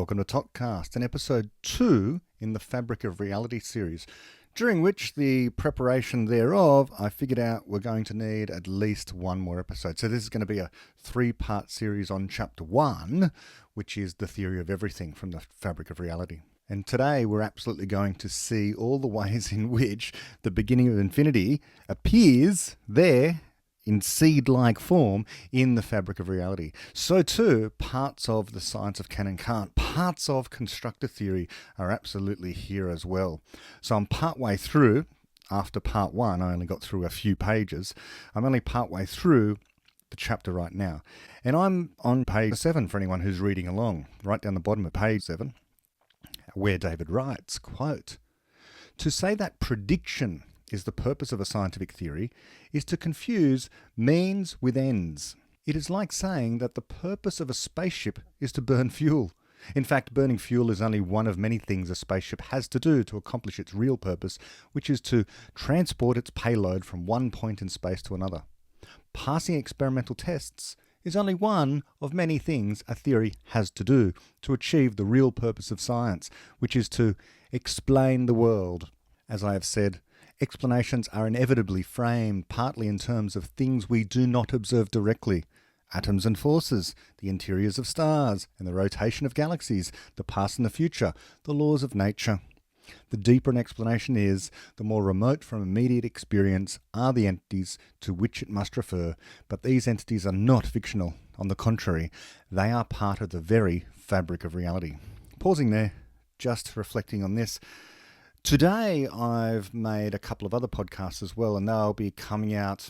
welcome to Topcast and episode 2 in the Fabric of Reality series, during which the preparation thereof I figured out we're going to need at least one more episode. So this is going to be a 3-part series on chapter 1, which is the theory of everything from the Fabric of Reality. And today we're absolutely going to see all the ways in which the beginning of infinity appears there in seed-like form in the Fabric of Reality. So too, parts of the science of can and can't, parts of Constructor Theory are absolutely here as well. So I'm partway through. After part 1, I only got through a few pages. I'm only partway through the chapter right now. And I'm on page 7 for anyone who's reading along, right down the bottom of page 7, where David writes, quote, "To say that prediction is the purpose of a scientific theory is to confuse means with ends. It is like saying that the purpose of a spaceship is to burn fuel. In fact, burning fuel is only one of many things a spaceship has to do to accomplish its real purpose, which is to transport its payload from one point in space to another. Passing experimental tests is only one of many things a theory has to do to achieve the real purpose of science, which is to explain the world. As I have said, explanations are inevitably framed partly in terms of things we do not observe directly: atoms and forces, the interiors of stars, and the rotation of galaxies, the past and the future, the laws of nature. The deeper an explanation is, the more remote from immediate experience are the entities to which it must refer, but these entities are not fictional. On the contrary, they are part of the very fabric of reality." Pausing there, just reflecting on this. Today, I've made a couple of other podcasts as well, and they'll be coming out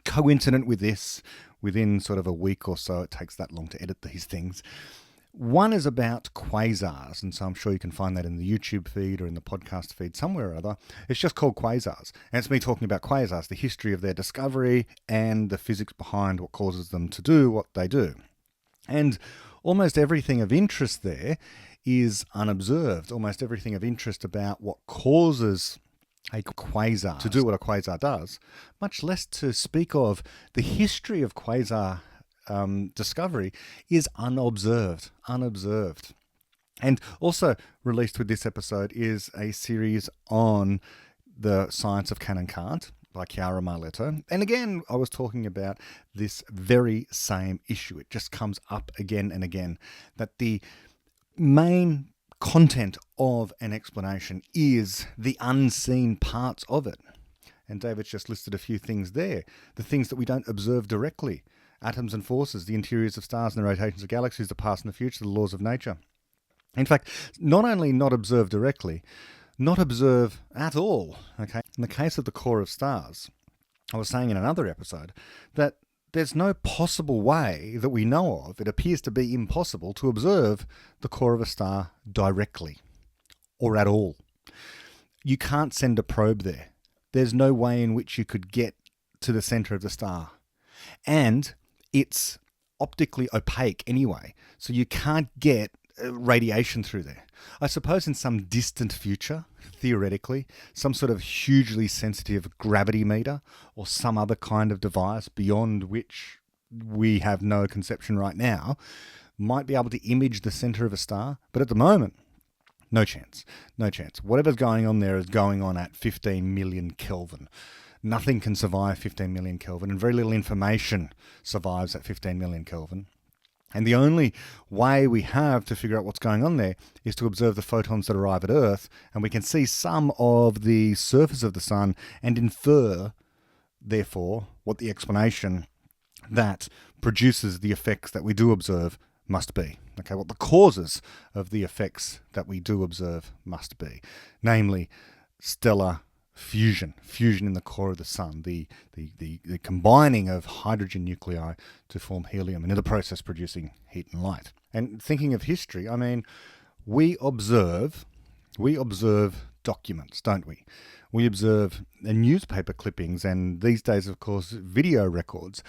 coincident with this within sort of a week or so. It takes that long to edit these things. One is about quasars, and so I'm sure you can find that in the YouTube feed or in the podcast feed somewhere or other. It's just called Quasars, and it's me talking about quasars, the history of their discovery and the physics behind what causes them to do what they do. And almost everything of interest there is unobserved. Almost everything of interest about what causes a quasar to do what a quasar does, much less to speak of the history of quasar discovery, is unobserved. And also released with this episode is a series on the science of can and can't by Chiara Marletto. And again, I was talking about this very same issue. It just comes up again and again, that the main content of an explanation is the unseen parts of it. And David's just listed a few things there. The things that we don't observe directly: atoms and forces, the interiors of stars and the rotations of galaxies, the past and the future, the laws of nature. In fact, not only not observe directly, not observe at all. Okay. In the case of the core of stars, I was saying in another episode that there's no possible way that we know of, it appears to be impossible, to observe the core of a star directly or at all. You can't send a probe there. There's no way in which you could get to the center of the star. And it's optically opaque anyway, so you can't get radiation through there. I suppose in some distant future, theoretically, some sort of hugely sensitive gravity meter or some other kind of device beyond which we have no conception right now might be able to image the center of a star. But at the moment, no chance. Whatever's going on there is going on at 15 million Kelvin. Nothing can survive 15 million Kelvin, and very little information survives at 15 million Kelvin. And the only way we have to figure out what's going on there is to observe the photons that arrive at Earth, and we can see some of the surface of the sun and infer, therefore, what the explanation that produces the effects that we do observe must be. Okay, what the causes of the effects that we do observe must be. Namely, stellar fusion in the core of the sun, the combining of hydrogen nuclei to form helium, and in the process producing heat and light. And thinking of history, I mean, we observe documents, don't we? We observe newspaper clippings, and these days, of course, video records.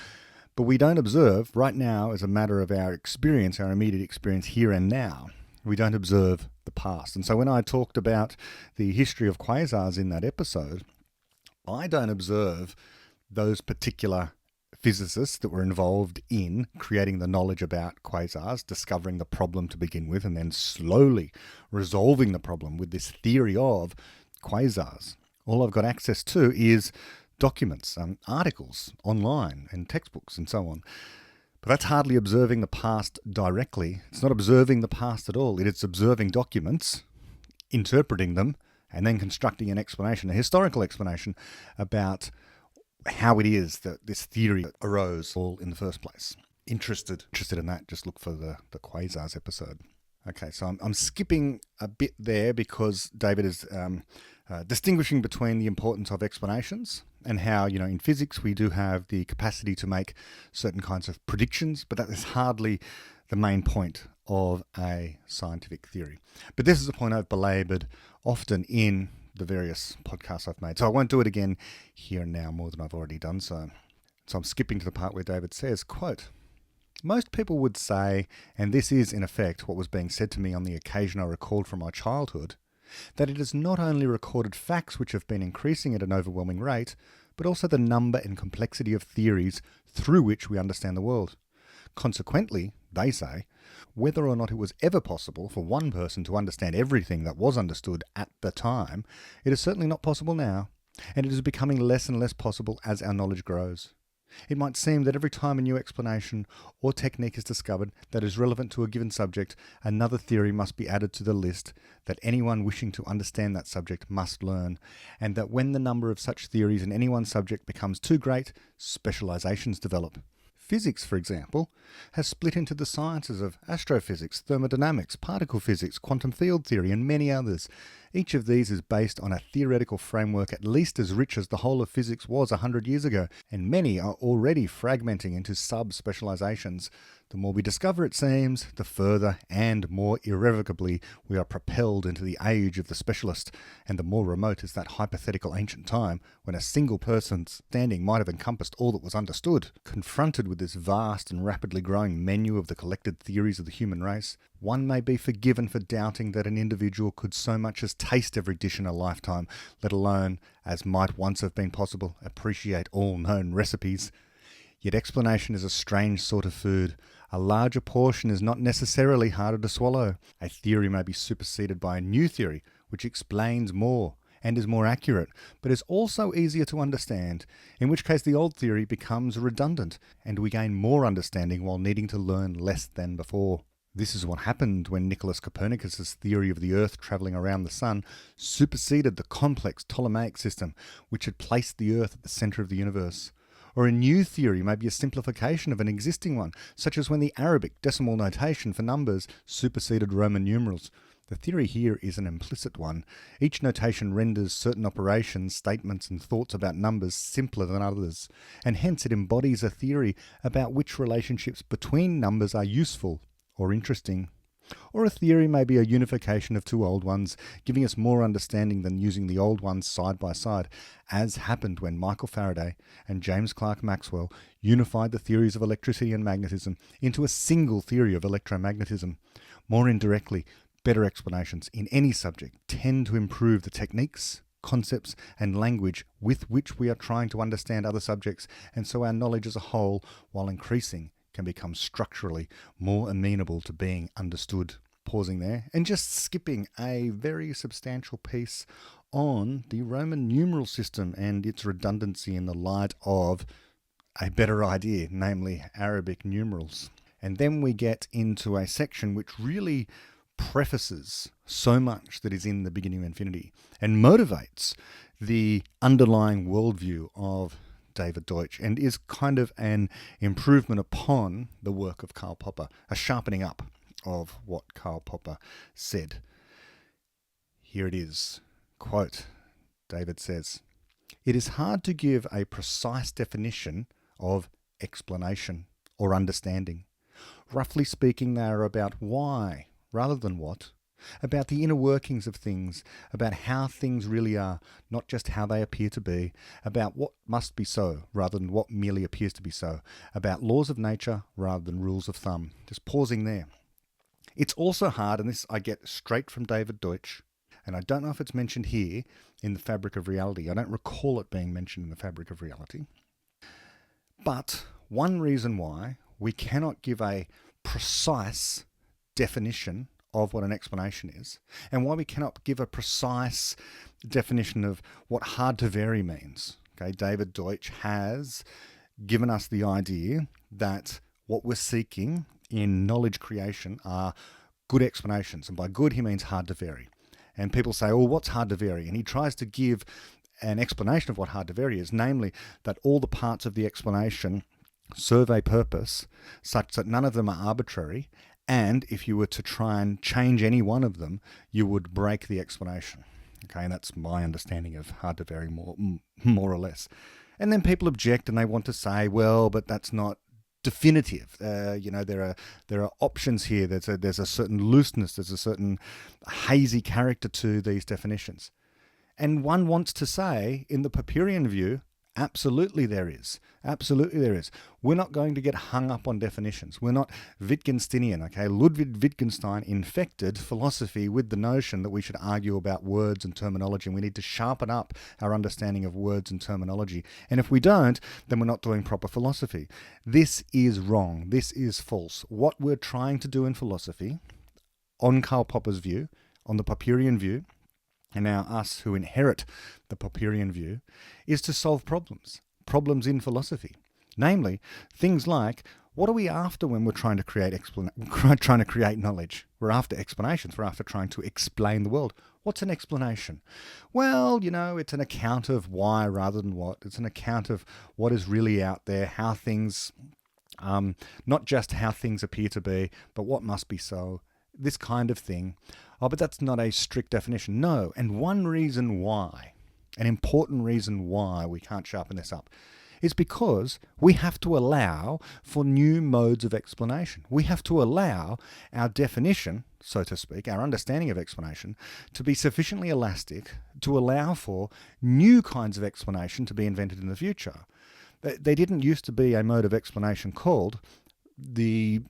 But we don't observe right now, as a matter of our experience, our immediate experience here and now. We don't observe the past. And so when I talked about the history of quasars in that episode, I don't observe those particular physicists that were involved in creating the knowledge about quasars, discovering the problem to begin with, and then slowly resolving the problem with this theory of quasars. All I've got access to is documents, articles online and textbooks and so on. But that's hardly observing the past directly. It's not observing the past at all. It is observing documents, interpreting them, and then constructing an explanation, a historical explanation about how it is that this theory arose all in the first place. Interested in that, just look for the Quasars episode. Okay, so I'm skipping a bit there because David is distinguishing between the importance of explanations and how, in physics we do have the capacity to make certain kinds of predictions, but that is hardly the main point of a scientific theory. But this is a point I've belabored often in the various podcasts I've made, so I won't do it again here and now more than I've already done so. So I'm skipping to the part where David says, quote, "Most people would say, and this is in effect what was being said to me on the occasion I recalled from my childhood, that it is not only recorded facts which have been increasing at an overwhelming rate, but also the number and complexity of theories through which we understand the world. Consequently, they say, whether or not it was ever possible for one person to understand everything that was understood at the time, it is certainly not possible now, and it is becoming less and less possible as our knowledge grows. It might seem that every time a new explanation or technique is discovered that is relevant to a given subject, another theory must be added to the list that anyone wishing to understand that subject must learn, and that when the number of such theories in any one subject becomes too great, specializations develop. Physics, for example, has split into the sciences of astrophysics, thermodynamics, particle physics, quantum field theory, and many others. Each of these is based on a theoretical framework at least as rich as the whole of physics was 100 years ago, and many are already fragmenting into sub-specializations. The more we discover, it seems, the further and more irrevocably we are propelled into the age of the specialist, and the more remote is that hypothetical ancient time when a single person's standing might have encompassed all that was understood. Confronted with this vast and rapidly growing menu of the collected theories of the human race, one may be forgiven for doubting that an individual could so much as taste every dish in a lifetime, let alone, as might once have been possible, appreciate all known recipes. Yet explanation is a strange sort of food. A larger portion is not necessarily harder to swallow. A theory may be superseded by a new theory, which explains more and is more accurate, but is also easier to understand, in which case the old theory becomes redundant, and we gain more understanding while needing to learn less than before. This is what happened when Nicholas Copernicus's theory of the Earth travelling around the Sun superseded the complex Ptolemaic system, which had placed the Earth at the centre of the universe. Or a new theory may be a simplification of an existing one, such as when the Arabic decimal notation for numbers superseded Roman numerals. The theory here is an implicit one. Each notation renders certain operations, statements, and thoughts about numbers simpler than others, and hence it embodies a theory about which relationships between numbers are useful or interesting. Or a theory may be a unification of two old ones, giving us more understanding than using the old ones side by side, as happened when Michael Faraday and James Clerk Maxwell unified the theories of electricity and magnetism into a single theory of electromagnetism. More indirectly, better explanations in any subject tend to improve the techniques, concepts, and language with which we are trying to understand other subjects, and so our knowledge as a whole, while increasing, can become structurally more amenable to being understood. Pausing there and just skipping a very substantial piece on the Roman numeral system and its redundancy in the light of a better idea, namely Arabic numerals. And then we get into a section which really prefaces so much that is in the beginning of infinity and motivates the underlying worldview of David Deutsch, and is kind of an improvement upon the work of Karl Popper, a sharpening up of what Karl Popper said. Here it is. Quote, David says, "It is hard to give a precise definition of explanation or understanding. Roughly speaking, they are about why rather than what, about the inner workings of things, about how things really are, not just how they appear to be, about what must be so rather than what merely appears to be so, about laws of nature rather than rules of thumb." Just pausing there. It's also hard, and this I get straight from David Deutsch, and I don't know if it's mentioned here in the Fabric of Reality. I don't recall it being mentioned in the Fabric of Reality. But one reason why we cannot give a precise definition of what an explanation is, and why we cannot give a precise definition of what hard to vary means. Okay, David Deutsch has given us the idea that what we're seeking in knowledge creation are good explanations, and by good he means hard to vary. And people say, oh, what's hard to vary? And he tries to give an explanation of what hard to vary is, namely that all the parts of the explanation serve a purpose such that none of them are arbitrary, and if you were to try and change any one of them, you would break the explanation. Okay, and that's my understanding of hard to vary, more or less. And then people object and they want to say, well, but that's not definitive. There are options here. There's a certain looseness. There's a certain hazy character to these definitions. And one wants to say, in the Popperian view, absolutely there is. Absolutely there is. We're not going to get hung up on definitions. We're not Wittgensteinian, okay? Ludwig Wittgenstein infected philosophy with the notion that we should argue about words and terminology, and we need to sharpen up our understanding of words and terminology. And if we don't, then we're not doing proper philosophy. This is wrong. This is false. What we're trying to do in philosophy, on Karl Popper's view, on the Popperian view, and now us who inherit the Popperian view, is to solve problems in philosophy. Namely, things like, what are we after when we're trying to create knowledge? We're after explanations. We're after trying to explain the world. What's an explanation? Well, it's an account of why rather than what. It's an account of what is really out there, how things, not just how things appear to be, but what must be so. This kind of thing. Oh, but that's not a strict definition. No. And one reason why, an important reason why we can't sharpen this up, is because we have to allow for new modes of explanation. We have to allow our definition, so to speak, our understanding of explanation, to be sufficiently elastic to allow for new kinds of explanation to be invented in the future. There didn't used to be a mode of explanation called the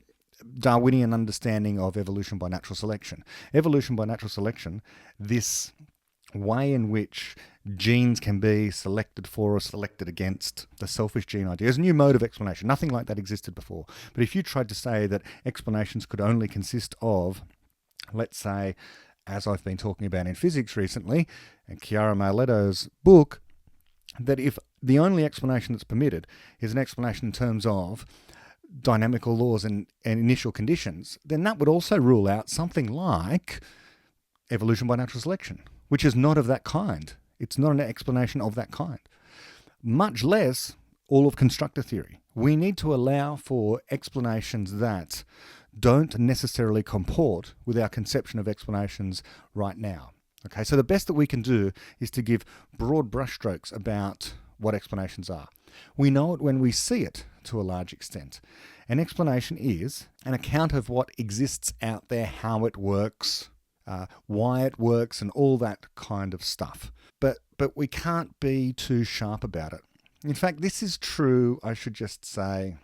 Darwinian understanding of evolution by natural selection. Evolution by natural selection, this way in which genes can be selected for or selected against, the selfish gene idea, is a new mode of explanation. Nothing like that existed before. But if you tried to say that explanations could only consist of, let's say, as I've been talking about in physics recently, and Chiara Mailetto's book, that if the only explanation that's permitted is an explanation in terms of dynamical laws and initial conditions, then that would also rule out something like evolution by natural selection, which is not of that kind. It's not an explanation of that kind. Much less all of constructor theory. We need to allow for explanations that don't necessarily comport with our conception of explanations right now. Okay, so the best that we can do is to give broad brushstrokes about what explanations are. We know it when we see it to a large extent. An explanation is an account of what exists out there, how it works, why it works, and all that kind of stuff. But we can't be too sharp about it. In fact, this is true, I should just say,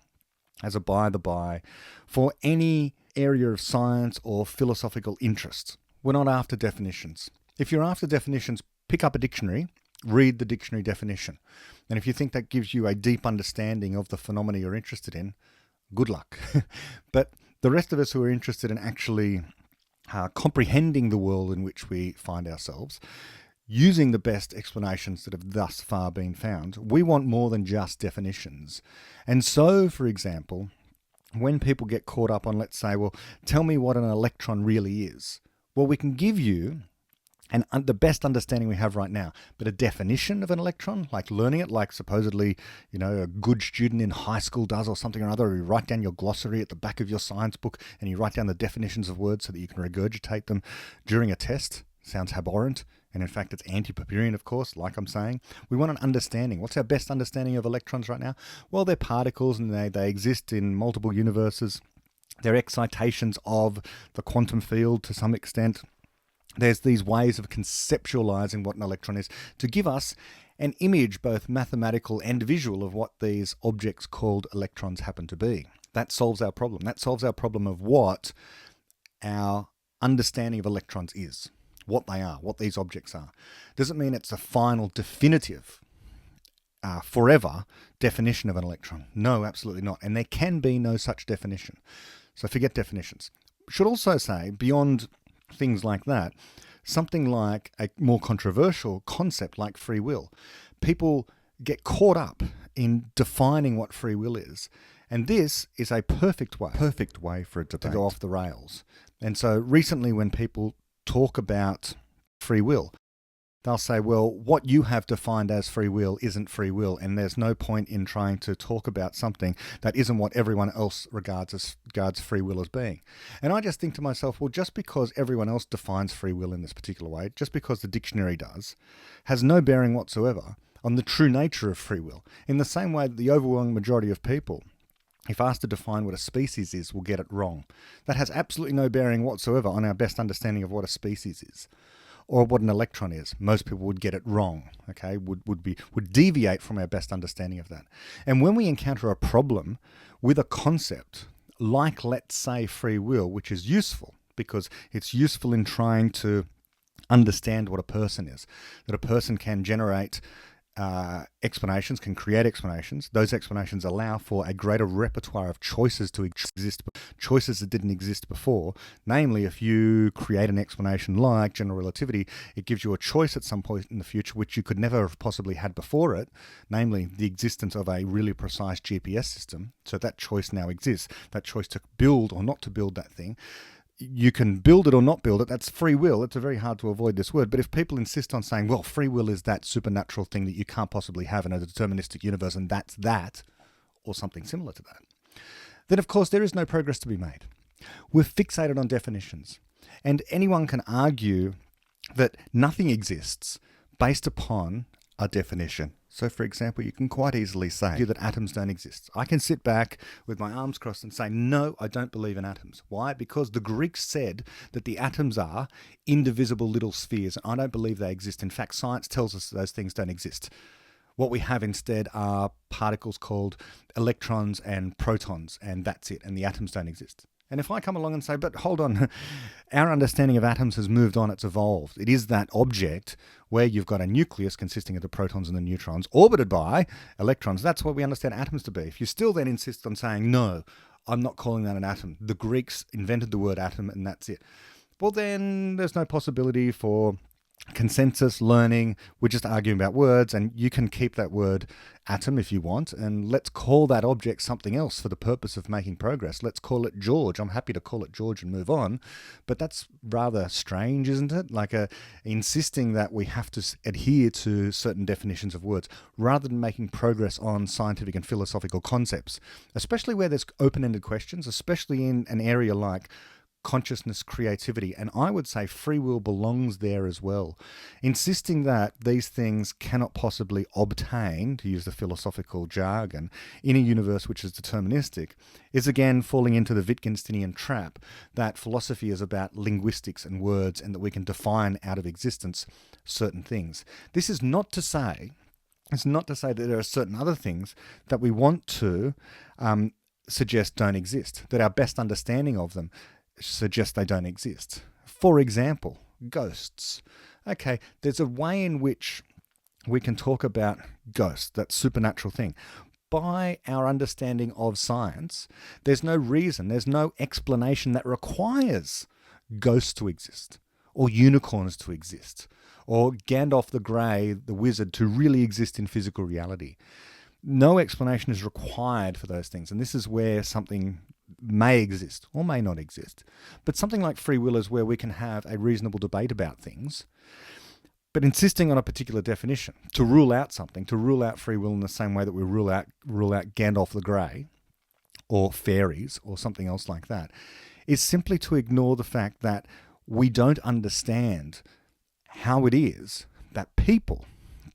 as a by the by, for any area of science or philosophical interest. We're not after definitions. If you're after definitions, pick up a dictionary, read the dictionary definition. And if you think that gives you a deep understanding of the phenomena you're interested in, good luck. But the rest of us who are interested in actually comprehending the world in which we find ourselves, using the best explanations that have thus far been found, we want more than just definitions. And so, for example, when people get caught up on, let's say, well, tell me what an electron really is. Well, we can give you the best understanding we have right now, but a definition of an electron, like learning it, like supposedly, a good student in high school does or something or other, you write down your glossary at the back of your science book and you write down the definitions of words so that you can regurgitate them during a test. Sounds abhorrent. And in fact, it's anti-Popperian, of course, like I'm saying. We want an understanding. What's our best understanding of electrons right now? Well, they're particles and they exist in multiple universes. They're excitations of the quantum field to some extent. There's these ways of conceptualizing what an electron is to give us an image, both mathematical and visual, of what these objects called electrons happen to be. That solves our problem. That solves our problem of what our understanding of electrons is, what they are, what these objects are. Doesn't mean it's a final definitive forever definition of an electron. No, absolutely not. And there can be no such definition. So forget definitions. Should also say, beyond things like that, something like a more controversial concept like free will. People get caught up in defining what free will is. And this is a perfect way for a debate to go off the rails. And so recently when people talk about free will, they'll say, well, what you have defined as free will isn't free will, and there's no point in trying to talk about something that isn't what everyone else regards free will as being. And I just think to myself, well, just because everyone else defines free will in this particular way, just because the dictionary does, has no bearing whatsoever on the true nature of free will. In the same way that the overwhelming majority of people, if asked to define what a species is, will get it wrong. That has absolutely no bearing whatsoever on our best understanding of what a species is, or what an electron is. Most people would get it wrong, okay? Would deviate from our best understanding of that. And when we encounter a problem with a concept like, let's say, free will, which is useful because it's useful in trying to understand what a person is, that a person can generate explanations, can create explanations. Those explanations allow for a greater repertoire of choices to exist, choices that didn't exist before. Namely, if you create an explanation like general relativity, it gives you a choice at some point in the future which you could never have possibly had before it, namely the existence of a really precise GPS system. So that choice now exists, that choice to build or not to build that thing. You can build it or not build it. That's free will. It's very hard to avoid this word. But if people insist on saying, well, free will is that supernatural thing that you can't possibly have in a deterministic universe, and that's that, or something similar to that, then of course there is no progress to be made. We're fixated on definitions. And anyone can argue that nothing exists based upon a definition. So, for example, you can quite easily say that atoms don't exist. I can sit back with my arms crossed and say, no, I don't believe in atoms. Why? Because the Greeks said that the atoms are indivisible little spheres, and I don't believe they exist. In fact, science tells us that those things don't exist. What we have instead are particles called electrons and protons, and that's it, and the atoms don't exist. And if I come along and say, but hold on, our understanding of atoms has moved on, it's evolved. It is that object where you've got a nucleus consisting of the protons and the neutrons orbited by electrons. That's what we understand atoms to be. If you still then insist on saying, no, I'm not calling that an atom. The Greeks invented the word atom and that's it. Well, then there's no possibility for consensus, learning. We're just arguing about words, and you can keep that word atom if you want, and let's call that object something else for the purpose of making progress. Let's call it George. I'm happy to call it George and move on, but that's rather strange, isn't it? Like insisting that we have to adhere to certain definitions of words rather than making progress on scientific and philosophical concepts, especially where there's open-ended questions, especially in an area like consciousness, creativity, and I would say free will belongs there as well. Insisting that these things cannot possibly obtain, to use the philosophical jargon, in a universe which is deterministic is again falling into the Wittgensteinian trap that philosophy is about linguistics and words and that we can define out of existence certain things. This is not to say, that there are certain other things that we want to suggest don't exist, that our best understanding of them suggest they don't exist. For example, ghosts. Okay, there's a way in which we can talk about ghosts, that supernatural thing. By our understanding of science, there's no reason, there's no explanation that requires ghosts to exist, or unicorns to exist, or Gandalf the Grey, the wizard, to really exist in physical reality. No explanation is required for those things, and this is where something may exist or may not exist. But something like free will is where we can have a reasonable debate about things, but insisting on a particular definition to rule out something, to rule out free will in the same way that we rule out Gandalf the Grey or fairies or something else like that, is simply to ignore the fact that we don't understand how it is that people,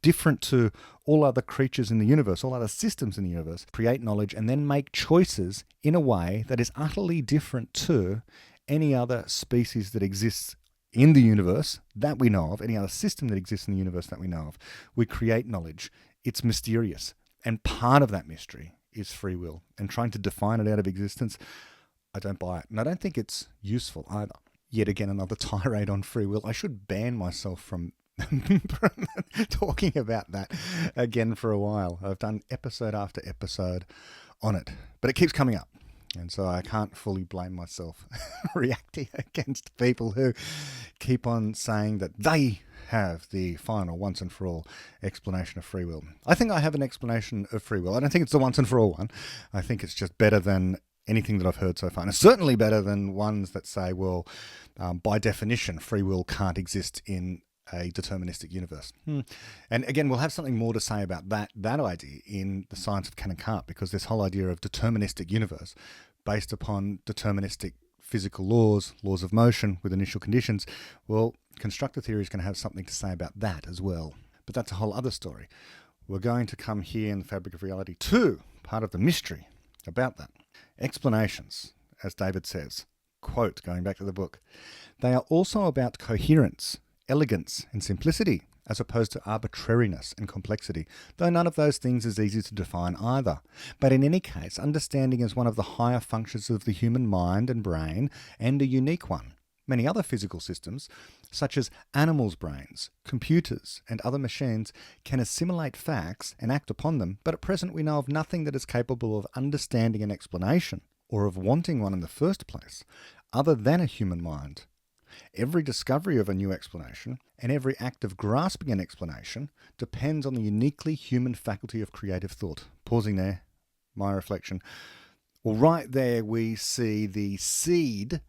different to all other creatures in the universe, all other systems in the universe, create knowledge and then make choices in a way that is utterly different to any other species that exists in the universe that we know of, any other system that exists in the universe that we know of. We create knowledge. It's mysterious. And part of that mystery is free will. And trying to define it out of existence, I don't buy it. And I don't think it's useful either. Yet again, another tirade on free will. I should ban myself from talking about that again for a while. I've done episode after episode on it, but it keeps coming up. And so I can't fully blame myself reacting against people who keep on saying that they have the final once and for all explanation of free will. I think I have an explanation of free will. I don't think it's the once and for all one. I think it's just better than anything that I've heard so far. And it's certainly better than ones that say, well, by definition, free will can't exist in a deterministic universe. And again, we'll have something more to say about that idea in the science of can and can't, because this whole idea of deterministic universe based upon deterministic physical laws of motion with initial conditions, well, constructor theory is going to have something to say about that as well. But that's a whole other story. We're going to come here in the fabric of reality to part of the mystery about that. Explanations, as David says, quote, going back to the book, they are also about coherence, elegance and simplicity, as opposed to arbitrariness and complexity, though none of those things is easy to define either. But in any case, understanding is one of the higher functions of the human mind and brain, and a unique one. Many other physical systems, such as animals' brains, computers, and other machines, can assimilate facts and act upon them, but at present we know of nothing that is capable of understanding an explanation, or of wanting one in the first place, other than a human mind. Every discovery of a new explanation and every act of grasping an explanation depends on the uniquely human faculty of creative thought. Pausing there, my reflection. Well, right there we see the seed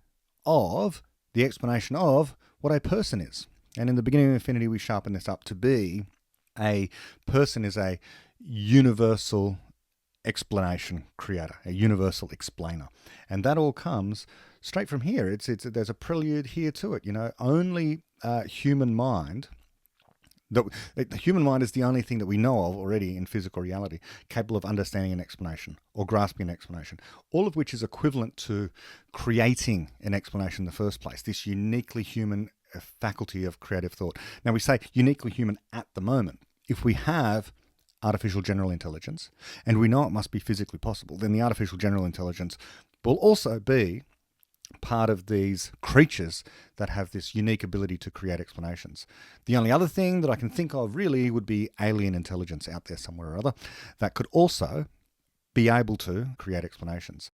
of the explanation of what a person is. And in the beginning of Infinity, we sharpen this up to be a person is a universal explanation creator, a universal explainer. And that all comes straight from here. There's a prelude here to it. Only human mind, the human mind is the only thing that we know of already in physical reality capable of understanding an explanation or grasping an explanation, all of which is equivalent to creating an explanation in the first place, this uniquely human faculty of creative thought. Now, we say uniquely human at the moment. If we have artificial general intelligence, and we know it must be physically possible, then the artificial general intelligence will also be part of these creatures that have this unique ability to create explanations. The only other thing that I can think of really would be alien intelligence out there somewhere or other that could also be able to create explanations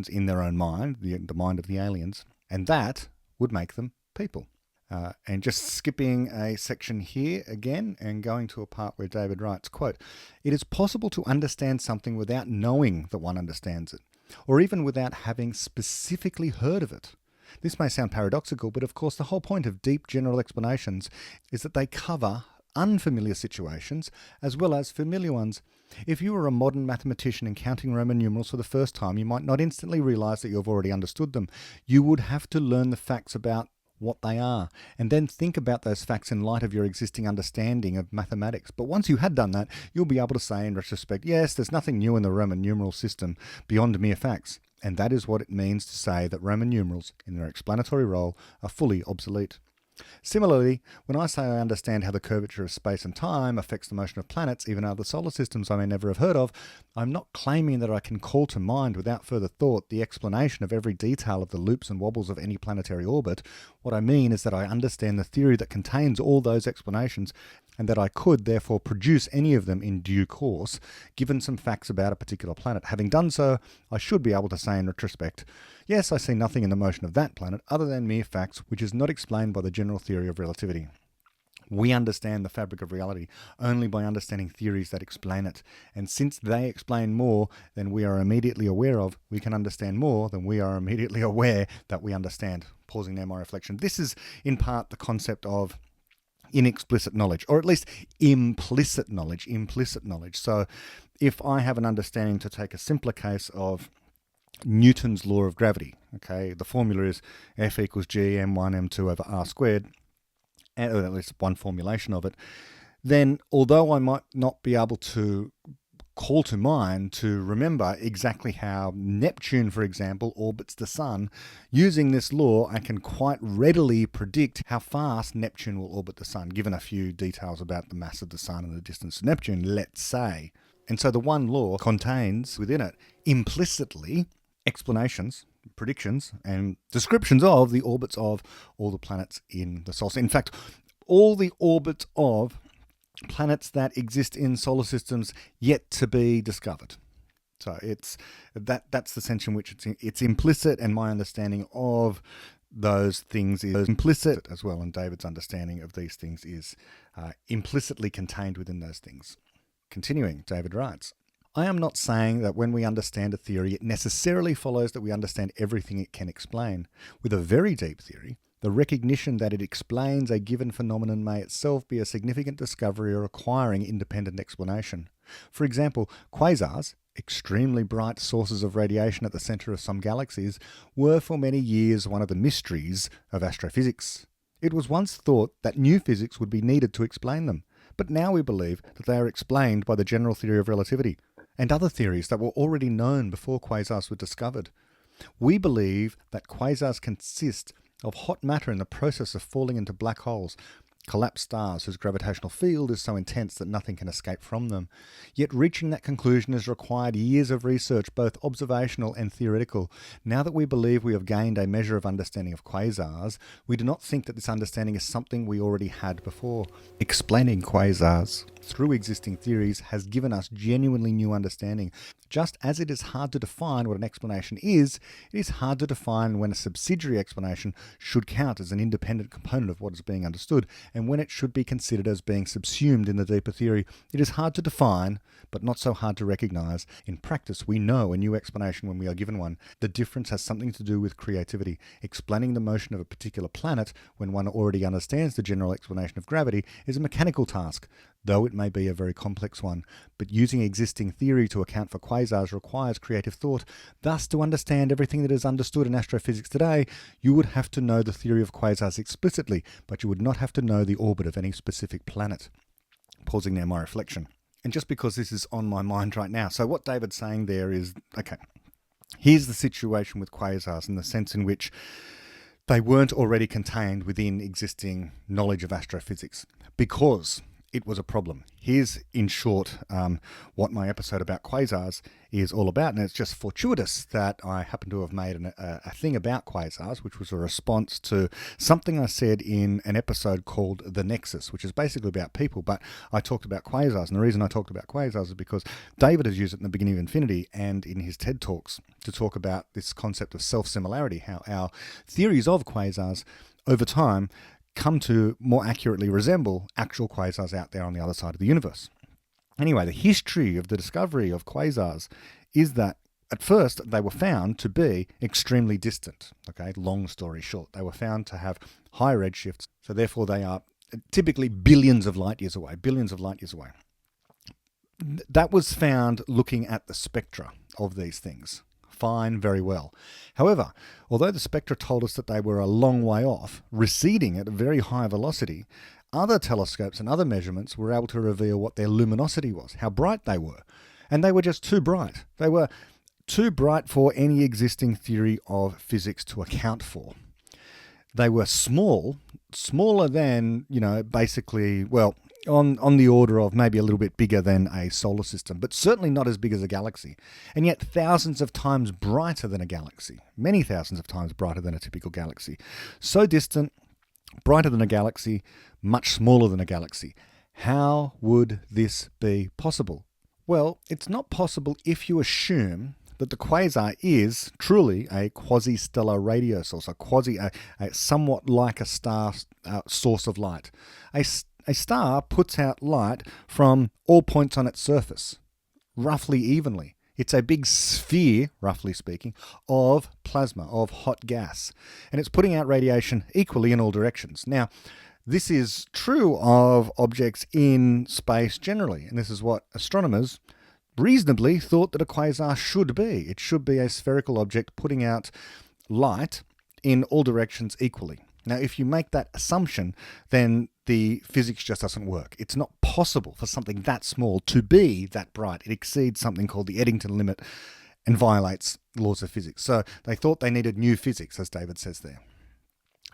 in their own mind, the mind of the aliens, and that would make them people. And just skipping a section here again and going to a part where David writes, quote, "It is possible to understand something without knowing that one understands it, or even without having specifically heard of it. This may sound paradoxical, but of course the whole point of deep general explanations is that they cover unfamiliar situations as well as familiar ones. If you were a modern mathematician encountering Roman numerals for the first time, you might not instantly realize that you have already understood them. You would have to learn the facts about what they are, and then think about those facts in light of your existing understanding of mathematics. But once you had done that, you'll be able to say in retrospect, yes, there's nothing new in the Roman numeral system beyond mere facts. And that is what it means to say that Roman numerals, in their explanatory role, are fully obsolete. Similarly, when I say I understand how the curvature of space and time affects the motion of planets, even other solar systems I may never have heard of, I'm not claiming that I can call to mind without further thought the explanation of every detail of the loops and wobbles of any planetary orbit. What I mean is that I understand the theory that contains all those explanations, and that I could therefore produce any of them in due course, given some facts about a particular planet. Having done so, I should be able to say in retrospect, yes, I see nothing in the motion of that planet other than mere facts, which is not explained by the general theory of relativity. We understand the fabric of reality only by understanding theories that explain it. And since they explain more than we are immediately aware of, we can understand more than we are immediately aware that we understand. Pausing there, my reflection. This is in part the concept of inexplicit knowledge, or at least implicit knowledge. So if I have an understanding, to take a simpler case of Newton's law of gravity, okay, the formula is F equals G m1 m2 over r squared, and at least one formulation of it, then although I might not be able to call to mind to remember exactly how Neptune, for example, orbits the sun, using this law, I can quite readily predict how fast Neptune will orbit the sun, given a few details about the mass of the sun and the distance to Neptune, let's say. And so the one law contains within it implicitly explanations, predictions, and descriptions of the orbits of all the planets in the solar system. In fact, all the orbits of planets that exist in solar systems yet to be discovered. So that's the sense in which it's implicit, and my understanding of those things is implicit as well, and David's understanding of these things is implicitly contained within those things. Continuing, David writes, I am not saying that when we understand a theory, it necessarily follows that we understand everything it can explain. With a very deep theory, the recognition that it explains a given phenomenon may itself be a significant discovery requiring independent explanation. For example, quasars, extremely bright sources of radiation at the centre of some galaxies, were for many years one of the mysteries of astrophysics. It was once thought that new physics would be needed to explain them, but now we believe that they are explained by the general theory of relativity and other theories that were already known before quasars were discovered. We believe that quasars consist of hot matter in the process of falling into black holes, collapsed stars whose gravitational field is so intense that nothing can escape from them. Yet reaching that conclusion has required years of research, both observational and theoretical. Now that we believe we have gained a measure of understanding of quasars, we do not think that this understanding is something we already had before. Explaining quasars through existing theories has given us genuinely new understanding. Just as it is hard to define what an explanation is, it is hard to define when a subsidiary explanation should count as an independent component of what is being understood, and when it should be considered as being subsumed in the deeper theory. It is hard to define, but not so hard to recognize. In practice, we know a new explanation when we are given one. The difference has something to do with creativity. Explaining the motion of a particular planet when one already understands the general explanation of gravity is a mechanical task, though it may be a very complex one. But using existing theory to account for quasars requires creative thought. Thus, to understand everything that is understood in astrophysics today, you would have to know the theory of quasars explicitly, but you would not have to know the orbit of any specific planet. Pausing now my reflection. And just because this is on my mind right now, so what David's saying there is, okay, here's the situation with quasars in the sense in which they weren't already contained within existing knowledge of astrophysics, because it was a problem. Here's, in short, what my episode about quasars is all about, and it's just fortuitous that I happen to have made a thing about quasars, which was a response to something I said in an episode called The Nexus, which is basically about people, but I talked about quasars, and the reason I talked about quasars is because David has used it in the beginning of Infinity and in his TED Talks to talk about this concept of self-similarity, how our theories of quasars over time come to more accurately resemble actual quasars out there on the other side of the universe. Anyway, the history of the discovery of quasars is that at first they were found to be extremely distant. Okay, long story short, they were found to have high redshifts, so therefore they are typically billions of light years away. That was found looking at the spectra of these things. Fine, very well. However, although the spectra told us that they were a long way off, receding at a very high velocity, other telescopes and other measurements were able to reveal what their luminosity was, how bright they were. And they were just too bright. They were too bright for any existing theory of physics to account for. They were smaller than, basically, well, on the order of maybe a little bit bigger than a solar system, but certainly not as big as a galaxy, and yet thousands of times brighter than a galaxy, many thousands of times brighter than a typical galaxy. So distant, brighter than a galaxy, much smaller than a galaxy. How would this be possible? Well, it's not possible if you assume that the quasar is truly a quasi-stellar radio source, a somewhat like a star source of light. A star puts out light from all points on its surface, roughly evenly. It's a big sphere, roughly speaking, of plasma, of hot gas, and it's putting out radiation equally in all directions. Now, this is true of objects in space generally, and this is what astronomers reasonably thought that a quasar should be. It should be a spherical object putting out light in all directions equally. Now, if you make that assumption, then the physics just doesn't work. It's not possible for something that small to be that bright. It exceeds something called the Eddington Limit and violates laws of physics. So they thought they needed new physics, as David says there.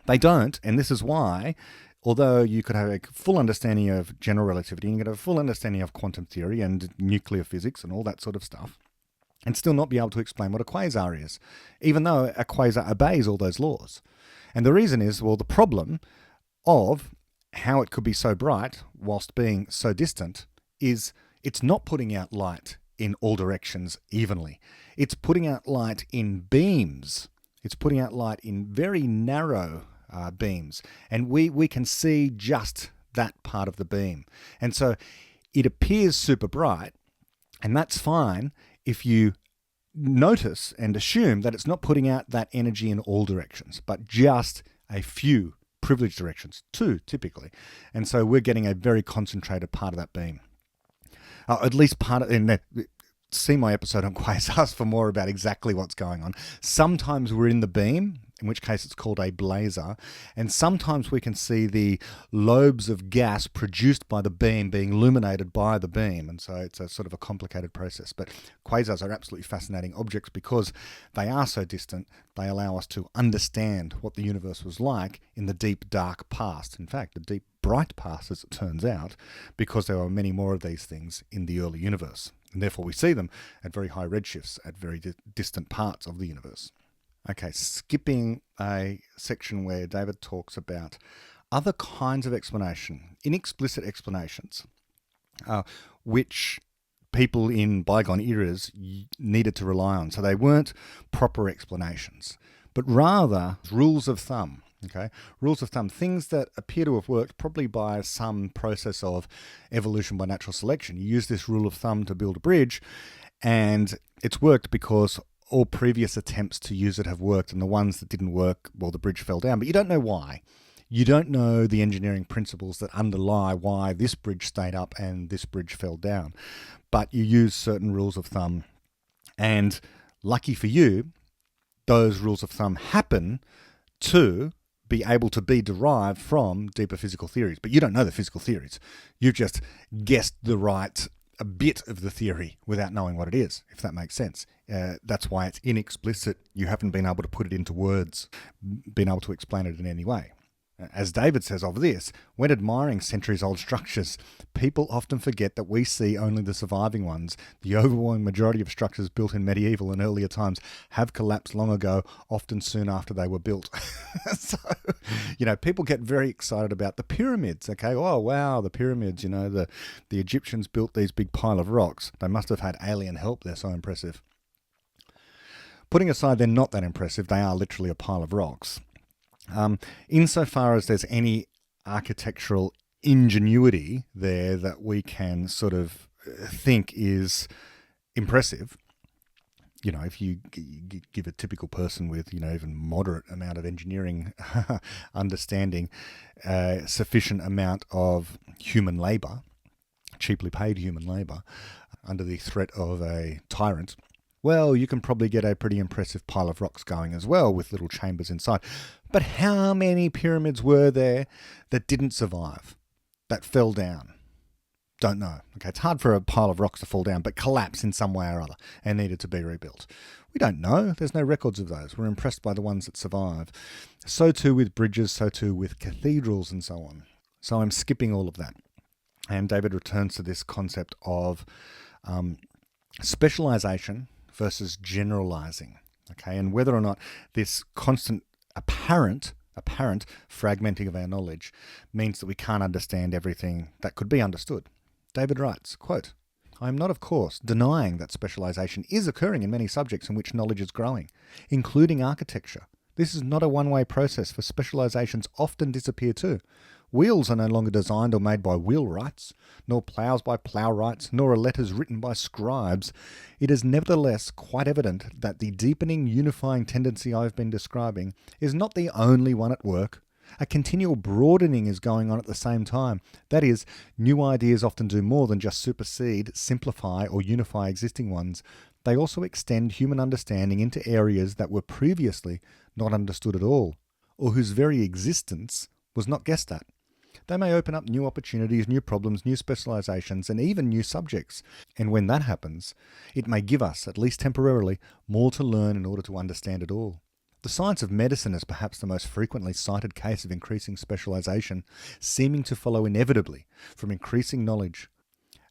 They don't, and this is why, although you could have a full understanding of general relativity, you could have a full understanding of quantum theory and nuclear physics and all that sort of stuff, and still not be able to explain what a quasar is, even though a quasar obeys all those laws. And the reason is, well, the problem of how it could be so bright whilst being so distant is it's not putting out light in all directions evenly. It's putting out light in beams. It's putting out light in very narrow beams. And we can see just that part of the beam. And so it appears super bright, and that's fine if you notice and assume that it's not putting out that energy in all directions, but just a few privileged directions, 2 typically. And so we're getting a very concentrated part of that beam. At least part of, and see my episode on quasars for more about exactly what's going on. Sometimes we're in the beam, in which case it's called a blazar, and sometimes we can see the lobes of gas produced by the beam being illuminated by the beam, and so it's a sort of a complicated process. But quasars are absolutely fascinating objects because they are so distant. They allow us to understand what the universe was like in the deep, dark past. In fact, the deep, bright past, as it turns out, because there were many more of these things in the early universe. And therefore we see them at very high redshifts at very distant parts of the universe. Okay, skipping a section where David talks about other kinds of explanation, inexplicit explanations, which people in bygone eras needed to rely on. So they weren't proper explanations, but rather rules of thumb. Okay, rules of thumb, things that appear to have worked probably by some process of evolution by natural selection. You use this rule of thumb to build a bridge, and it's worked because all previous attempts to use it have worked, and the ones that didn't work, well, the bridge fell down. But you don't know why. You don't know the engineering principles that underlie why this bridge stayed up and this bridge fell down. But you use certain rules of thumb, and lucky for you, those rules of thumb happen to be able to be derived from deeper physical theories. But you don't know the physical theories. You've just guessed the right a bit of the theory without knowing what it is, if that makes sense. That's why it's inexplicit. You haven't been able to put it into words, been able to explain it in any way. As David says of this, when admiring centuries-old structures, people often forget that we see only the surviving ones. The overwhelming majority of structures built in medieval and earlier times have collapsed long ago, often soon after they were built. So, people get very excited about the pyramids. Okay, oh wow, the pyramids. The Egyptians built these big pile of rocks. They must have had alien help. They're so impressive. Putting aside they're not that impressive, they are literally a pile of rocks. Insofar as there's any architectural ingenuity there that we can sort of think is impressive, if you give a typical person with, even moderate amount of engineering understanding, sufficient amount of human labour, cheaply paid human labour, under the threat of a tyrant, well, you can probably get a pretty impressive pile of rocks going as well with little chambers inside. But how many pyramids were there that didn't survive, that fell down? Don't know. Okay, it's hard for a pile of rocks to fall down, but collapse in some way or other and needed to be rebuilt. We don't know. There's no records of those. We're impressed by the ones that survive. So too with bridges, so too with cathedrals and so on. So I'm skipping all of that. And David returns to this concept of specialization versus generalizing, okay, and whether or not this constant apparent fragmenting of our knowledge means that we can't understand everything that could be understood. David writes, quote, "I am not, of course, denying that specialization is occurring in many subjects in which knowledge is growing, including architecture. This is not a one-way process, for specializations often disappear too. Wheels are no longer designed or made by wheelwrights, nor ploughs by ploughwrights, nor are letters written by scribes. It is nevertheless quite evident that the deepening, unifying tendency I have been describing is not the only one at work. A continual broadening is going on at the same time. That is, new ideas often do more than just supersede, simplify, or unify existing ones. They also extend human understanding into areas that were previously not understood at all, or whose very existence was not guessed at. They may open up new opportunities, new problems, new specializations, and even new subjects. And when that happens, it may give us, at least temporarily, more to learn in order to understand it all. The science of medicine is perhaps the most frequently cited case of increasing specialization, seeming to follow inevitably from increasing knowledge,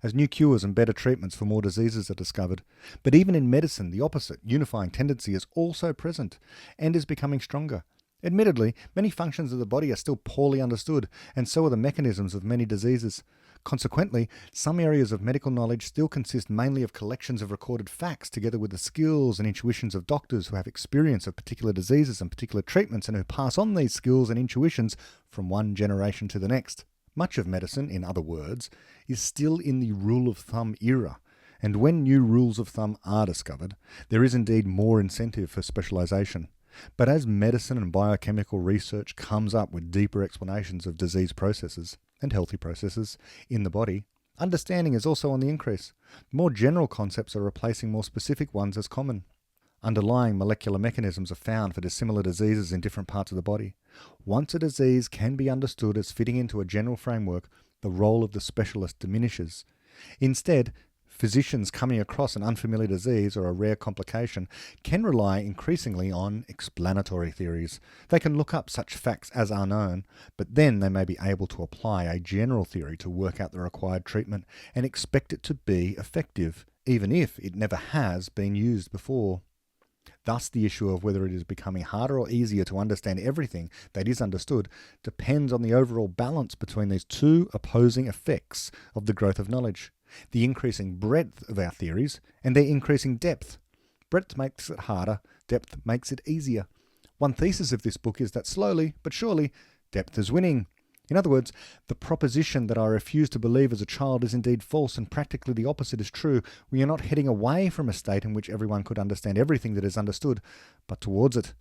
as new cures and better treatments for more diseases are discovered. But even in medicine, the opposite, unifying tendency, is also present and is becoming stronger. Admittedly, many functions of the body are still poorly understood, and so are the mechanisms of many diseases. Consequently, some areas of medical knowledge still consist mainly of collections of recorded facts together with the skills and intuitions of doctors who have experience of particular diseases and particular treatments and who pass on these skills and intuitions from one generation to the next. Much of medicine, in other words, is still in the rule of thumb era, and when new rules of thumb are discovered, there is indeed more incentive for specialization. But as medicine and biochemical research comes up with deeper explanations of disease processes and healthy processes in the body, understanding is also on the increase. More general concepts are replacing more specific ones as common. Underlying molecular mechanisms are found for dissimilar diseases in different parts of the body. Once a disease can be understood as fitting into a general framework, the role of the specialist diminishes. Instead, physicians coming across an unfamiliar disease or a rare complication can rely increasingly on explanatory theories. They can look up such facts as are known, but then they may be able to apply a general theory to work out the required treatment and expect it to be effective, even if it never has been used before. Thus, the issue of whether it is becoming harder or easier to understand everything that is understood depends on the overall balance between these two opposing effects of the growth of knowledge: the increasing breadth of our theories and their increasing depth. Breadth makes it harder, depth makes it easier. One thesis of this book is that slowly but surely, depth is winning. In other words, the proposition that I refused to believe as a child is indeed false, and practically the opposite is true. We are not heading away from a state in which everyone could understand everything that is understood, but towards it.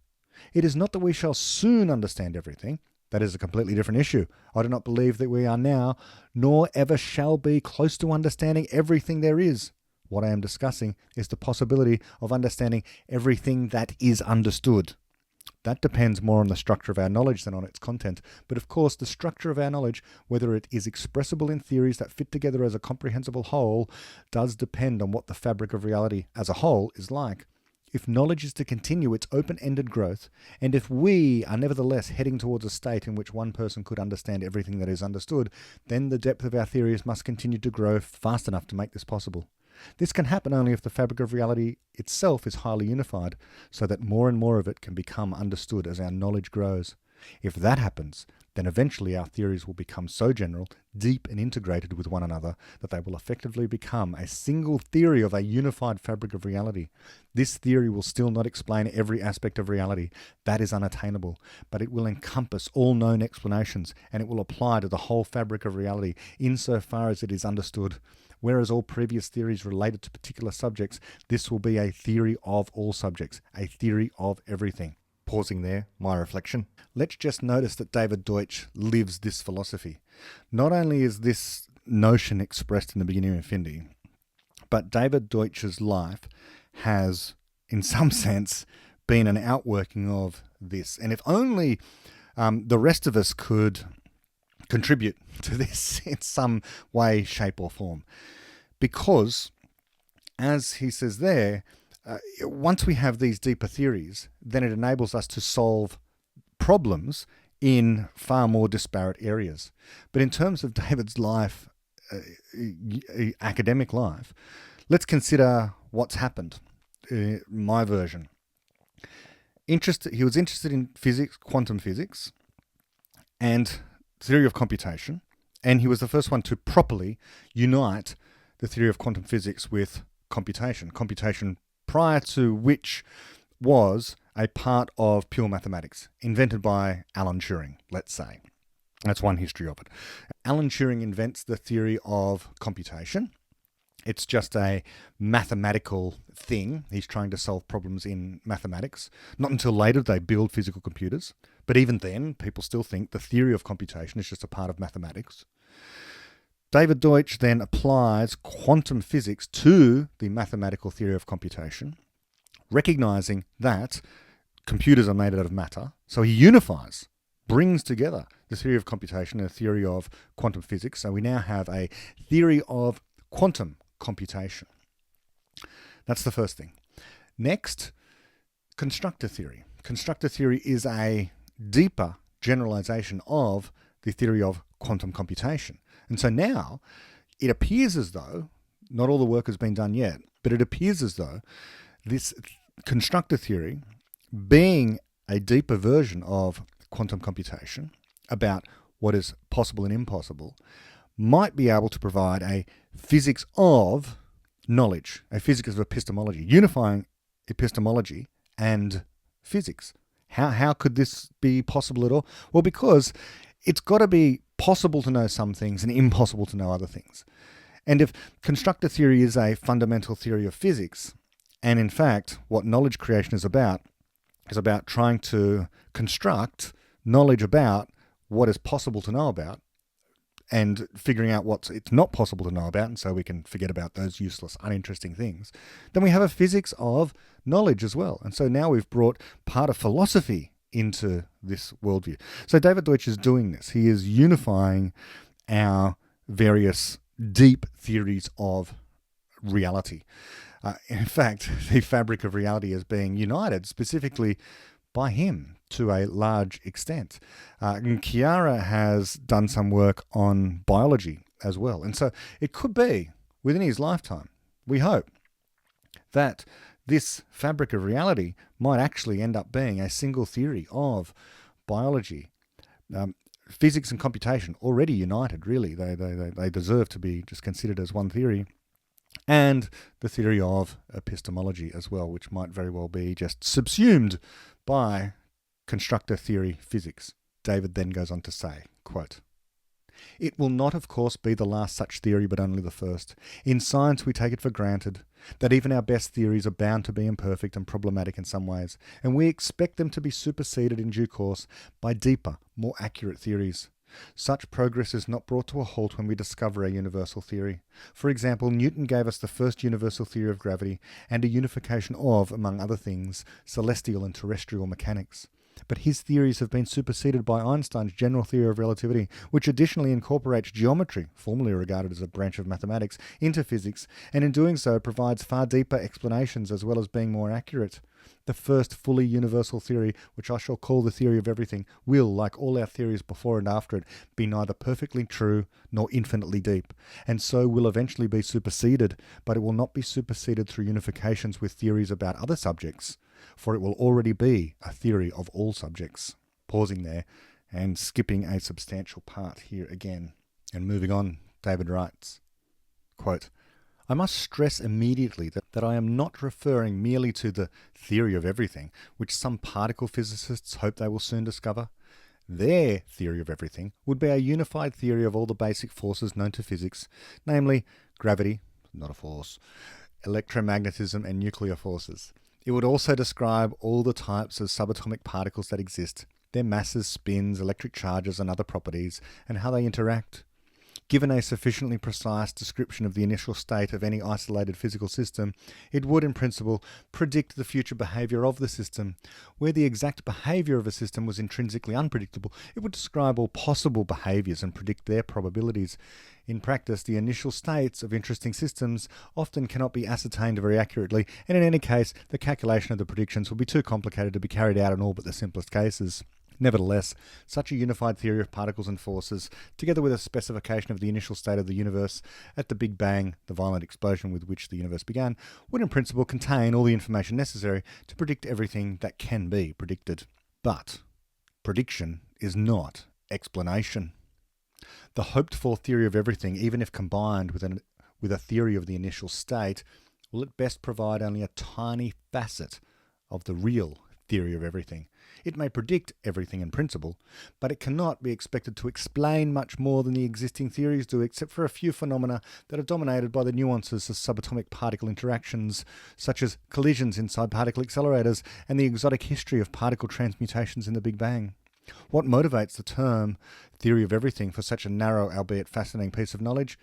It is not that we shall soon understand everything. That is a completely different issue. I do not believe that we are now, nor ever shall be, close to understanding everything there is. What I am discussing is the possibility of understanding everything that is understood. That depends more on the structure of our knowledge than on its content. But of course, the structure of our knowledge, whether it is expressible in theories that fit together as a comprehensible whole, does depend on what the fabric of reality as a whole is like. If knowledge is to continue its open-ended growth, and if we are nevertheless heading towards a state in which one person could understand everything that is understood, then the depth of our theories must continue to grow fast enough to make this possible. This can happen only if the fabric of reality itself is highly unified, so that more and more of it can become understood as our knowledge grows. If that happens, then eventually our theories will become so general, deep and integrated with one another, that they will effectively become a single theory of a unified fabric of reality. This theory will still not explain every aspect of reality. That is unattainable, but it will encompass all known explanations, and it will apply to the whole fabric of reality insofar as it is understood. Whereas all previous theories related to particular subjects, this will be a theory of all subjects, a theory of everything. Pausing there, my reflection. Let's just notice that David Deutsch lives this philosophy. Not only is this notion expressed in the beginning of Infinity, but David Deutsch's life has, in some sense, been an outworking of this. And if only the rest of us could contribute to this in some way, shape or form. Because, as he says there, once we have these deeper theories, then it enables us to solve problems in far more disparate areas. But in terms of David's life, academic life, let's consider what's happened. My version. He was interested in physics, quantum physics, and theory of computation, and he was the first one to properly unite the theory of quantum physics with computation prior to which was a part of pure mathematics, invented by Alan Turing, let's say. That's one history of it. Alan Turing invents the theory of computation. It's just a mathematical thing. He's trying to solve problems in mathematics. Not until later they build physical computers. But even then, people still think the theory of computation is just a part of mathematics. David Deutsch then applies quantum physics to the mathematical theory of computation, recognizing that computers are made out of matter. So he unifies, brings together the theory of computation and the theory of quantum physics. So we now have a theory of quantum computation. That's the first thing. Next, constructor theory. Constructor theory is a deeper generalization of the theory of quantum computation. And so now it appears as though, not all the work has been done yet, but it appears as though this constructor theory, being a deeper version of quantum computation about what is possible and impossible might be able to provide a physics of knowledge, a physics of epistemology, unifying epistemology and physics. How could this be possible at all? Well, because it's got to be possible to know some things and impossible to know other things. And if constructor theory is a fundamental theory of physics, and in fact what knowledge creation is about trying to construct knowledge about what is possible to know about, and figuring out what it's not possible to know about, and so we can forget about those useless, uninteresting things, then we have a physics of knowledge as well. And so now we've brought part of philosophy into this worldview. So David Deutsch is doing this. He is unifying our various deep theories of reality. In fact, the fabric of reality is being united specifically by him to a large extent. And Chiara has done some work on biology as well. And so it could be, within his lifetime, we hope, that this fabric of reality might actually end up being a single theory of biology. Physics and computation already united, really. They deserve to be just considered as one theory. And the theory of epistemology as well, which might very well be just subsumed by constructor theory physics. David then goes on to say, quote, "It will not, of course, be the last such theory, but only the first. In science we take it for granted that even our best theories are bound to be imperfect and problematic in some ways, and we expect them to be superseded in due course by deeper, more accurate theories. Such progress is not brought to a halt when we discover a universal theory. For example, Newton gave us the first universal theory of gravity and a unification of, among other things, celestial and terrestrial mechanics. But his theories have been superseded by Einstein's general theory of relativity, which additionally incorporates geometry, formerly regarded as a branch of mathematics, into physics, and in doing so provides far deeper explanations as well as being more accurate. The first fully universal theory, which I shall call the theory of everything, will, like all our theories before and after it, be neither perfectly true nor infinitely deep, and so will eventually be superseded, but it will not be superseded through unifications with theories about other subjects, for it will already be a theory of all subjects." Pausing there and skipping a substantial part here again. And moving on, David writes, quote, "I must stress immediately that I am not referring merely to the theory of everything, which some particle physicists hope they will soon discover. Their theory of everything would be a unified theory of all the basic forces known to physics, namely gravity, not a force, electromagnetism, and nuclear forces. It would also describe all the types of subatomic particles that exist, their masses, spins, electric charges, and other properties, and how they interact. Given a sufficiently precise description of the initial state of any isolated physical system, it would, in principle, predict the future behaviour of the system. Where the exact behaviour of a system was intrinsically unpredictable, it would describe all possible behaviours and predict their probabilities. In practice, the initial states of interesting systems often cannot be ascertained very accurately, and in any case, the calculation of the predictions will be too complicated to be carried out in all but the simplest cases. Nevertheless, such a unified theory of particles and forces, together with a specification of the initial state of the universe at the Big Bang, the violent explosion with which the universe began, would in principle contain all the information necessary to predict everything that can be predicted. But prediction is not explanation. The hoped-for theory of everything, even if combined with a theory of the initial state, will at best provide only a tiny facet of the real theory of everything. It may predict everything in principle, but it cannot be expected to explain much more than the existing theories do, except for a few phenomena that are dominated by the nuances of subatomic particle interactions, such as collisions inside particle accelerators and the exotic history of particle transmutations in the Big Bang. What motivates the term theory of everything for such a narrow, albeit fascinating piece of knowledge?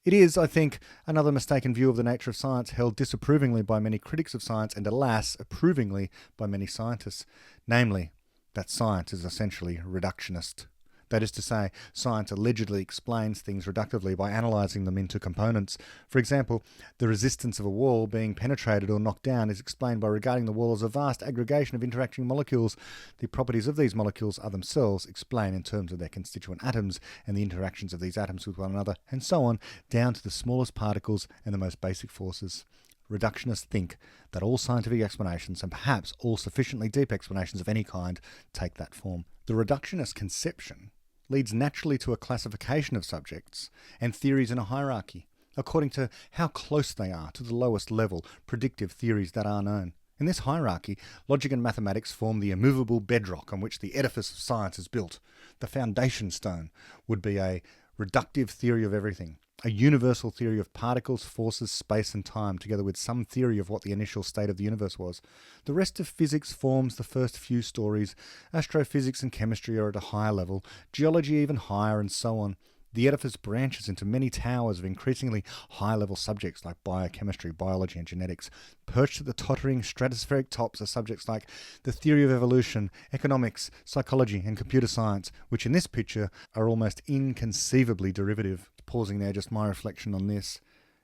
It is, I think, another mistaken view of the nature of science held disapprovingly by many critics of science and, alas, approvingly by many scientists, namely, that science is essentially reductionist. That is to say, science allegedly explains things reductively by analysing them into components. For example, the resistance of a wall being penetrated or knocked down is explained by regarding the wall as a vast aggregation of interacting molecules. The properties of these molecules are themselves explained in terms of their constituent atoms and the interactions of these atoms with one another, and so on, down to the smallest particles and the most basic forces. reductionists think that all scientific explanations, and perhaps all sufficiently deep explanations of any kind, take that form. The reductionist conception leads naturally to a classification of subjects and theories in a hierarchy, according to how close they are to the lowest level predictive theories that are known. In this hierarchy, logic and mathematics form the immovable bedrock on which the edifice of science is built. The foundation stone would be a reductive theory of everything, a universal theory of particles, forces, space and time, together with some theory of what the initial state of the universe was. The rest of physics forms the first few stories. Astrophysics and chemistry are at a higher level, geology even higher, and so on. The edifice branches into many towers of increasingly high-level subjects like biochemistry, biology and genetics. Perched at the tottering stratospheric tops are subjects like the theory of evolution, economics, psychology and computer science, which in this picture are almost inconceivably derivative. Pausing there, just my reflection on this.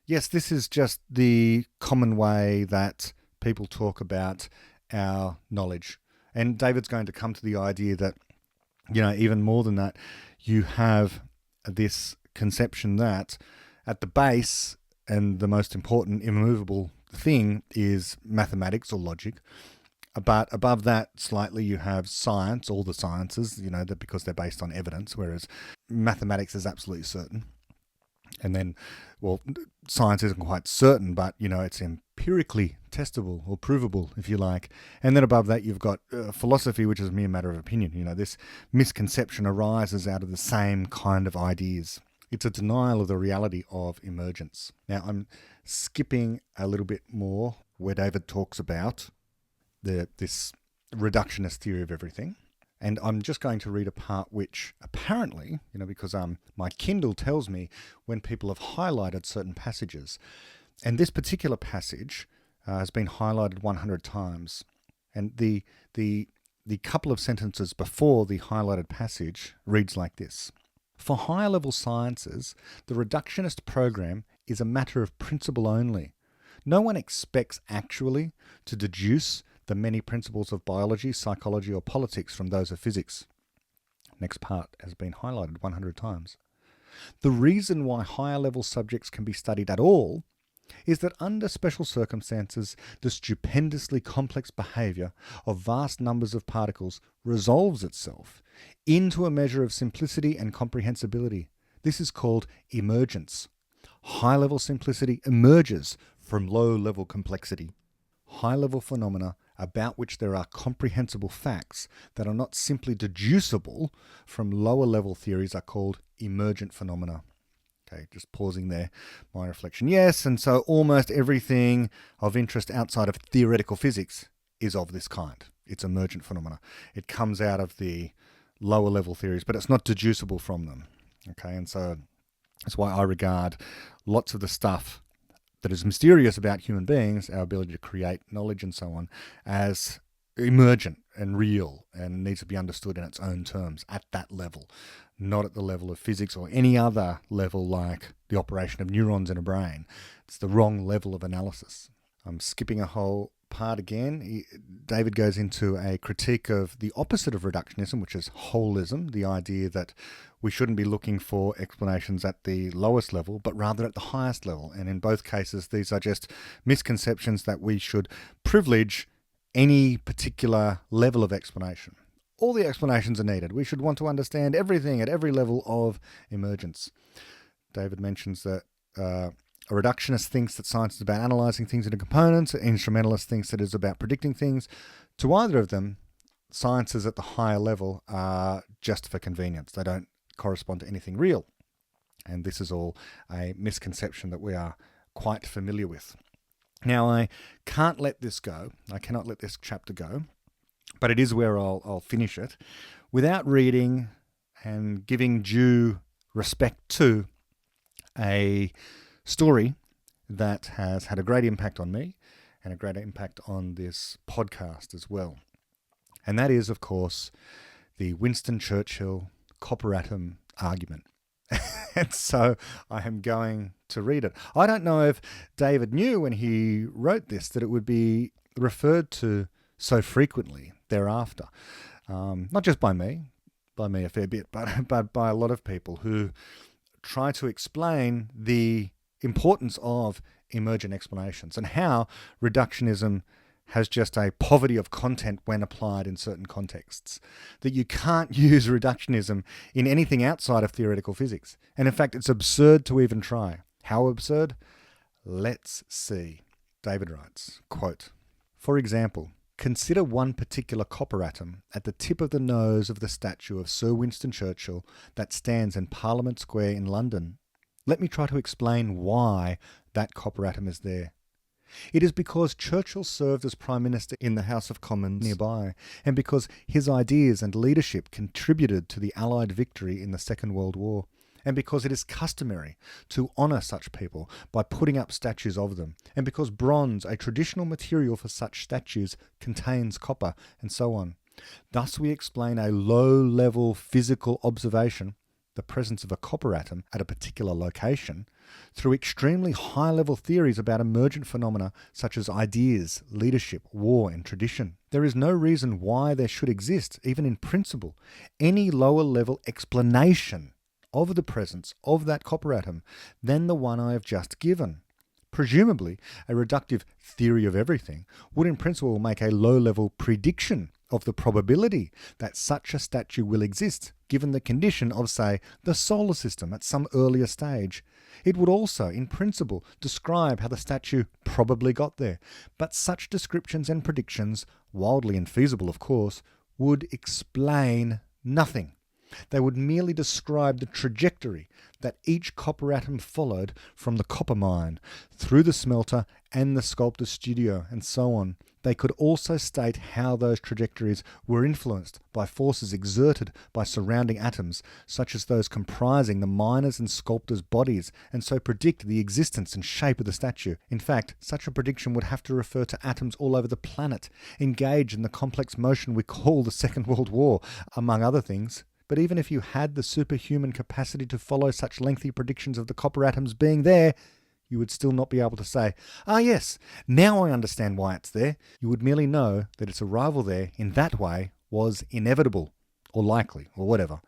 Yes, this is just the common way that people talk about our knowledge. And David's going to come to the idea that, even more than that, you have this conception that at the base and the most important immovable thing is mathematics or logic. But above that slightly you have science, all the sciences, that because they're based on evidence, whereas mathematics is absolutely certain. And then, science isn't quite certain, but, it's empirically testable or provable, if you like. And then above that, you've got philosophy, which is a mere matter of opinion. This misconception arises out of the same kind of ideas. It's a denial of the reality of emergence. Now, I'm skipping a little bit more where David talks about this reductionist theory of everything. And I'm just going to read a part which apparently, because my Kindle tells me when people have highlighted certain passages. And this particular passage has been highlighted 100 times. And the couple of sentences before the highlighted passage reads like this. For higher level sciences, the reductionist program is a matter of principle only. No one expects actually to deduce the many principles of biology, psychology, or politics from those of physics. Next part has been highlighted 100 times. The reason why higher level subjects can be studied at all is that under special circumstances, the stupendously complex behaviour of vast numbers of particles resolves itself into a measure of simplicity and comprehensibility. This is called emergence. High-level simplicity emerges from low-level complexity. High-level phenomena about which there are comprehensible facts that are not simply deducible from lower level theories are called emergent phenomena. Okay, just pausing there, my reflection. Yes, and so almost everything of interest outside of theoretical physics is of this kind. It's emergent phenomena. It comes out of the lower level theories, but it's not deducible from them. Okay, and so that's why I regard lots of the stuff that is mysterious about human beings, our ability to create knowledge and so on, as emergent and real and needs to be understood in its own terms at that level, not at the level of physics or any other level like the operation of neurons in a brain. It's the wrong level of analysis. I'm skipping a whole part again. David goes into a critique of the opposite of reductionism, which is holism, the idea that we shouldn't be looking for explanations at the lowest level, but rather at the highest level. And in both cases, these are just misconceptions that we should privilege any particular level of explanation. All the explanations are needed. We should want to understand everything at every level of emergence. David mentions that a reductionist thinks that science is about analysing things into components. An instrumentalist thinks that it's about predicting things. To either of them, sciences at the higher level are just for convenience. They don't correspond to anything real. And this is all a misconception that we are quite familiar with. Now, I can't let this go. I cannot let this chapter go. But it is where I'll finish it without reading and giving due respect to a story that has had a great impact on me and a great impact on this podcast as well. And that is, of course, the Winston Churchill copper atom argument. And so I am going to read it. I don't know if David knew when he wrote this that it would be referred to so frequently thereafter. Not just by me a fair bit, but by a lot of people who try to explain the importance of emergent explanations and how reductionism has just a poverty of content when applied in certain contexts. That you can't use reductionism in anything outside of theoretical physics. And in fact, it's absurd to even try. How absurd? Let's see. David writes, quote, "For example, consider one particular copper atom at the tip of the nose of the statue of Sir Winston Churchill that stands in Parliament Square in London. Let me try to explain why that copper atom is there. It is because Churchill served as Prime Minister in the House of Commons nearby, and because his ideas and leadership contributed to the Allied victory in the Second World War, and because it is customary to honour such people by putting up statues of them, and because bronze, a traditional material for such statues, contains copper, and so on. Thus we explain a low-level physical observation, the presence of a copper atom at a particular location, through extremely high-level theories about emergent phenomena such as ideas, leadership, war, and tradition. There is no reason why there should exist, even in principle, any lower-level explanation of the presence of that copper atom than the one I have just given. Presumably, a reductive theory of everything would in principle make a low-level prediction of the probability that such a statue will exist, given the condition of, say, the solar system at some earlier stage. It would also, in principle, describe how the statue probably got there, but such descriptions and predictions, wildly infeasible of course, would explain nothing. They would merely describe the trajectory that each copper atom followed from the copper mine, through the smelter and the sculptor's studio, and so on. They could also state how those trajectories were influenced by forces exerted by surrounding atoms, such as those comprising the miner's and sculptor's bodies, and so predict the existence and shape of the statue. In fact, such a prediction would have to refer to atoms all over the planet, engaged in the complex motion we call the Second World War, among other things. But even if you had the superhuman capacity to follow such lengthy predictions of the copper atoms being there, you would still not be able to say, "Ah yes, now I understand why it's there." You would merely know that its arrival there in that way was inevitable, or likely, or whatever,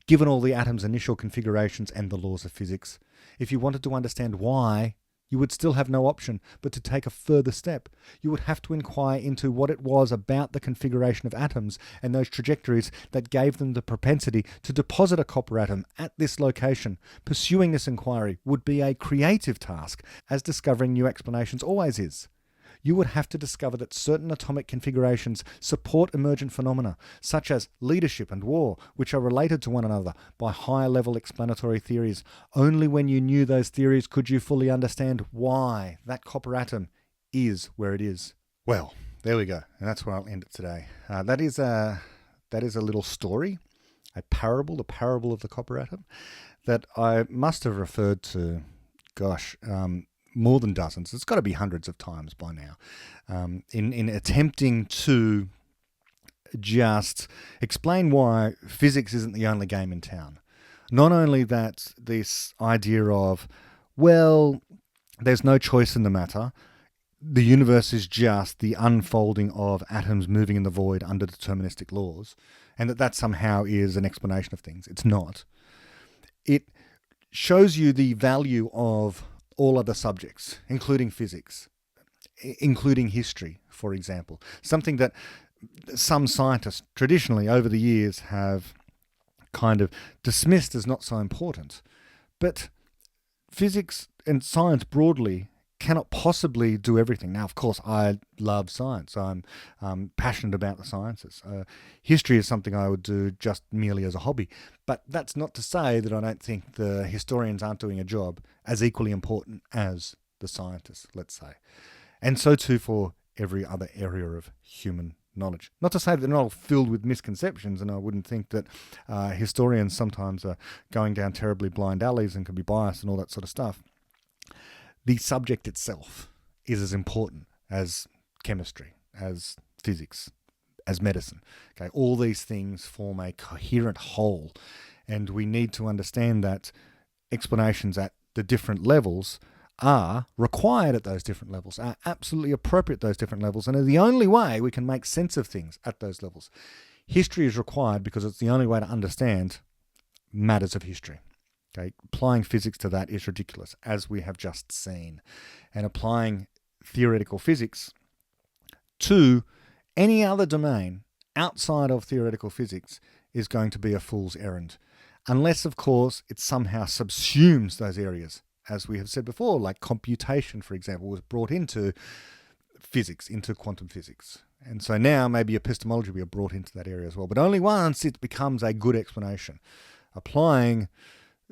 given all the atom's initial configurations and the laws of physics. If you wanted to understand why, you would still have no option but to take a further step. You would have to inquire into what it was about the configuration of atoms and those trajectories that gave them the propensity to deposit a copper atom at this location. Pursuing this inquiry would be a creative task, as discovering new explanations always is. You would have to discover that certain atomic configurations support emergent phenomena, such as leadership and war, which are related to one another by higher-level explanatory theories. Only when you knew those theories could you fully understand why that copper atom is where it is. Well, there we go, and that's where I'll end it today. That is a little story, a parable, the parable of the copper atom, that I must have referred to, more than dozens. It's got to be hundreds of times by now, in attempting to just explain why physics isn't the only game in town. Not only that, this idea of, well, there's no choice in the matter, the universe is just the unfolding of atoms moving in the void under deterministic laws, and that somehow is an explanation of things. It's not. It shows you the value of all other subjects, including physics, including history, for example. Something that some scientists traditionally over the years have kind of dismissed as not so important. But physics and science broadly cannot possibly do everything. Now, of course, I love science. I'm passionate about the sciences. History is something I would do just merely as a hobby. But that's not to say that I don't think the historians aren't doing a job as equally important as the scientists, let's say. And so too for every other area of human knowledge. Not to say that they're not all filled with misconceptions, and I wouldn't think that historians sometimes are going down terribly blind alleys and can be biased and all that sort of stuff. The subject itself is as important as chemistry, as physics, as medicine. Okay, all these things form a coherent whole, and we need to understand that explanations at the different levels are required at those different levels, are absolutely appropriate at those different levels, and are the only way we can make sense of things at those levels. History is required because it's the only way to understand matters of history. Okay, applying physics to that is ridiculous, as we have just seen. And applying theoretical physics to any other domain outside of theoretical physics is going to be a fool's errand. Unless, of course, it somehow subsumes those areas. As we have said before, like computation, for example, was brought into physics, into quantum physics. And so now maybe epistemology will be brought into that area as well. But only once it becomes a good explanation. Applying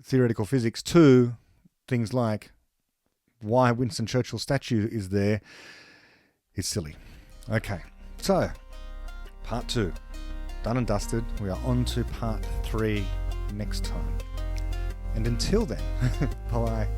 theoretical physics to things like why Winston Churchill's statue is there is silly. Okay, so part 2, done and dusted. We are on to part 3 next time. And until then, bye.